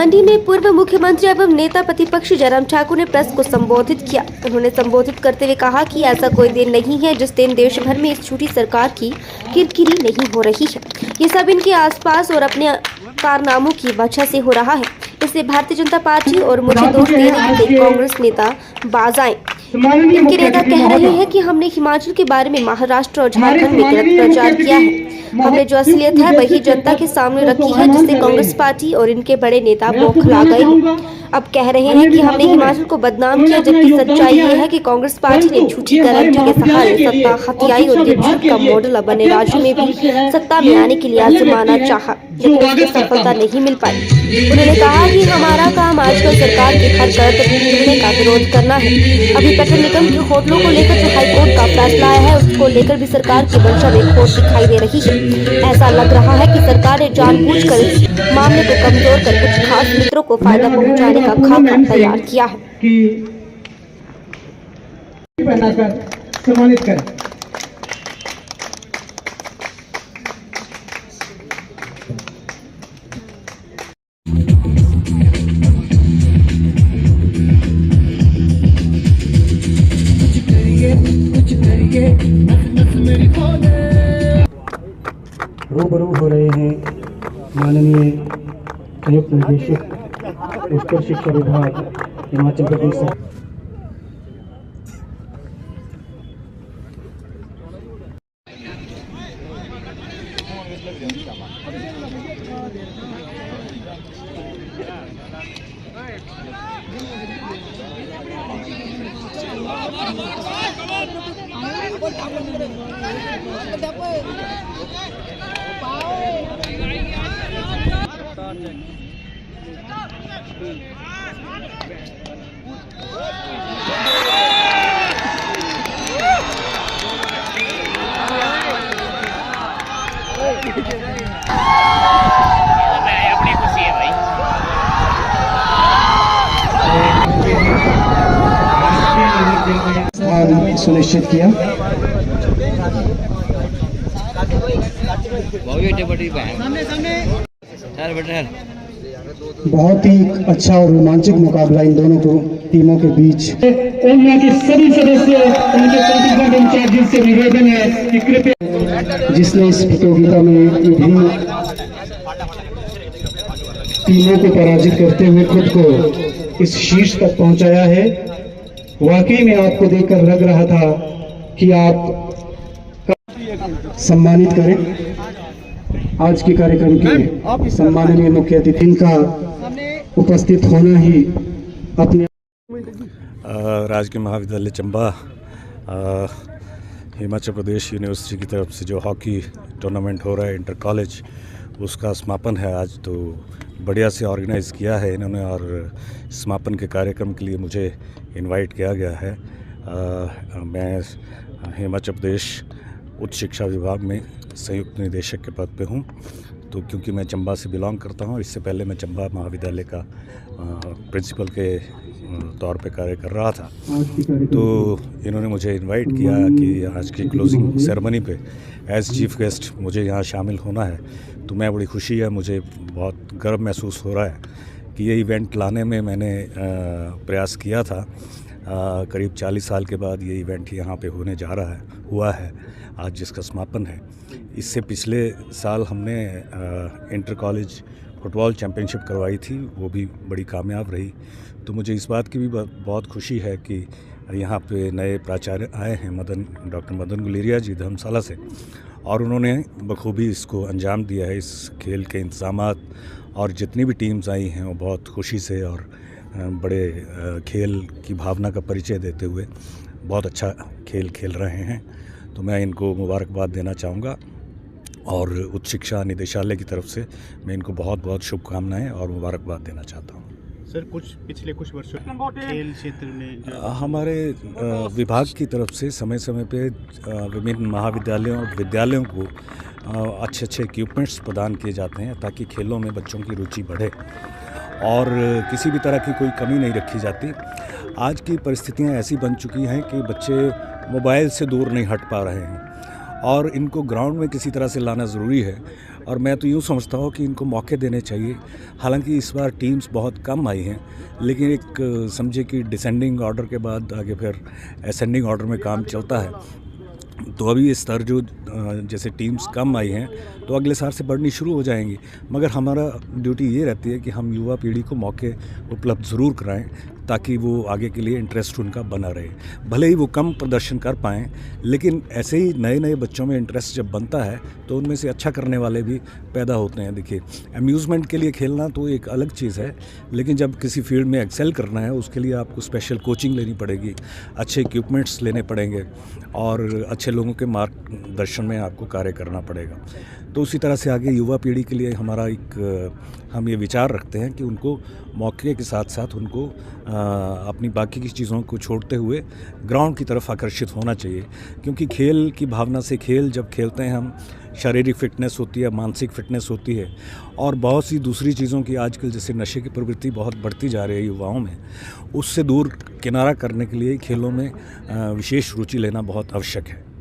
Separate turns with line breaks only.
मंडी में पूर्व मुख्यमंत्री एवं नेता प्रतिपक्ष जयराम ठाकुर ने प्रेस को संबोधित किया। उन्होंने संबोधित करते हुए कहा कि ऐसा कोई दिन नहीं है जिस दिन देश भर में इस झूठी सरकार की किरकिरी नहीं हो रही है। ये सब इनके आसपास और अपने कारनामों की वजह से हो रहा है। इसलिए भारतीय जनता पार्टी और मुझे दोष देने के लिए कांग्रेस नेता बाज आए। इनके नेता कह रहे हैं कि हमने हिमाचल के बारे में महाराष्ट्र और झारखंड में गलत प्रचार किया है। हमने जो असलियत है वही जनता के सामने रखी है, जिससे कांग्रेस पार्टी और इनके बड़े नेता बौखला गए हैं। अब कह रहे हैं कि हमने हिमाचल को बदनाम किया, जबकि सच्चाई ये है कि कांग्रेस पार्टी ने झूठी गारंटी के सहारे सत्ता हथियाई और झूठ का मॉडल बने राज्य में भी सत्ता में आने के लिए आजमाना चाहा, लेकिन उसकी सफलता नहीं मिल पाई। उन्होंने कहा कि हमारा काम आजकल सरकार की हर गलत निर्णय का विरोध करना है। अभी पेट्रोल निगम के होटलों को लेकर जो हाईकोर्ट का फैसला आया है, उसको लेकर भी सरकार की मंशा में खोट दिखाई दे रही है। ऐसा लग रहा है कि सरकार ने जानबूझकर इस मामले को कमजोर कर कुछ खास मित्रों को फायदा पहुंचाने का खाका तैयार किया है।
सम्मानित करें।
रूबरू हो रहे हैं माननीय संयुक्त निदेशक उच्च शिक्षा विभाग हिमाचल प्रदेश।
अपनी खुशी है भाई।
सुनिश्चित किया। बहुत ही अच्छा और रोमांचक मुकाबला इन दोनों टीमों के बीच।
उनमें के सभी सदस्य उनके प्रतिबंध इंचार्ज से निवेदन है कि कृपया
जिसने इस प्रतियोगिता में विभिन्न टीमों को पराजित करते हुए खुद को इस शीर्ष तक पहुंचाया है। वाकई में आपको देखकर लग रहा था कि आप सम्मानित करें। आज के कार्यक्रम के सम्माननीय मुख्य अतिथि का उपस्थित होना ही अपने
राजकीय महाविद्यालय चंबा हिमाचल प्रदेश यूनिवर्सिटी की तरफ से जो हॉकी टूर्नामेंट हो रहा है इंटर कॉलेज, उसका समापन है आज। तो बढ़िया से ऑर्गेनाइज़ किया है इन्होंने और समापन के कार्यक्रम के लिए मुझे इनवाइट किया गया है। मैं हिमाचल प्रदेश उच्च शिक्षा विभाग में संयुक्त निदेशक के पद पे हूँ। तो क्योंकि मैं चंबा से बिलोंग करता हूँ, इससे पहले मैं चंबा महाविद्यालय का प्रिंसिपल के तौर पे कार्य कर रहा था। तो इन्होंने मुझे इनवाइट किया कि आज की क्लोजिंग सेरेमनी पे एज चीफ गेस्ट मुझे यहाँ शामिल होना है। तो मैं बड़ी खुशी है, मुझे बहुत गर्व महसूस हो रहा है कि ये इवेंट लाने में मैंने प्रयास किया था। करीब 40 साल के बाद ये इवेंट यहाँ पे होने जा रहा है, हुआ है आज जिसका समापन है। इससे पिछले साल हमने इंटर कॉलेज फुटबॉल चैम्पियनशिप करवाई थी, वो भी बड़ी कामयाब रही। तो मुझे इस बात की भी बहुत खुशी है कि यहाँ पे नए प्राचार्य आए हैं डॉक्टर मदन गुलेरिया जी धर्मशाला से, और उन्होंने बखूबी इसको अंजाम दिया है। इस खेल के इंतजामात और जितनी भी टीम्स आई हैं वो बहुत खुशी से और बड़े खेल की भावना का परिचय देते हुए बहुत अच्छा खेल खेल रहे हैं। तो मैं इनको मुबारकबाद देना चाहूँगा और उच्च शिक्षा निदेशालय की तरफ से मैं इनको बहुत बहुत शुभकामनाएं और मुबारकबाद देना चाहता हूँ।
सर, पिछले कुछ वर्षों खेल क्षेत्र में
हमारे विभाग की तरफ से समय समय पे विभिन्न महाविद्यालयों और विद्यालयों को अच्छे अच्छे इक्विपमेंट्स प्रदान किए जाते हैं ताकि खेलों में बच्चों की रुचि बढ़े और किसी भी तरह की कोई कमी नहीं रखी जाती। आज की परिस्थितियां ऐसी बन चुकी हैं कि बच्चे मोबाइल से दूर नहीं हट पा रहे हैं और इनको ग्राउंड में किसी तरह से लाना ज़रूरी है। और मैं तो यूँ समझता हूँ कि इनको मौके देने चाहिए। हालांकि इस बार टीम्स बहुत कम आई हैं, लेकिन एक समझे कि डिसेंडिंग ऑर्डर के बाद आगे फिर असेंडिंग ऑर्डर में काम चलता है। तो अभी ये स्तर जो जैसे टीम्स कम आई हैं तो अगले साल से बढ़नी शुरू हो जाएंगी, मगर हमारा ड्यूटी ये रहती है कि हम युवा पीढ़ी को मौके उपलब्ध ज़रूर कराएं ताकि वो आगे के लिए इंटरेस्ट उनका बना रहे। भले ही वो कम प्रदर्शन कर पाएँ, लेकिन ऐसे ही नए नए बच्चों में इंटरेस्ट जब बनता है तो उनमें से अच्छा करने वाले भी पैदा होते हैं। देखिए, अम्यूज़मेंट के लिए खेलना तो एक अलग चीज़ है, लेकिन जब किसी फील्ड में एक्सेल करना है उसके लिए आपको स्पेशल कोचिंग लेनी पड़ेगी, अच्छे इक्विपमेंट्स लेने पड़ेंगे और अच्छे लोगों के मार्गदर्शन में आपको कार्य करना पड़ेगा। तो उसी तरह से आगे युवा पीढ़ी के लिए हमारा हम ये विचार रखते हैं कि उनको मौके के साथ साथ उनको अपनी बाकी की चीज़ों को छोड़ते हुए ग्राउंड की तरफ आकर्षित होना चाहिए, क्योंकि खेल की भावना से खेल जब खेलते हैं हम, शारीरिक फ़िटनेस होती है, मानसिक फ़िटनेस होती है और बहुत सी दूसरी चीज़ों की आजकल जैसे नशे की प्रवृत्ति बहुत बढ़ती जा रही है युवाओं में, उससे दूर किनारा करने के लिए खेलों में विशेष रुचि लेना बहुत आवश्यक है।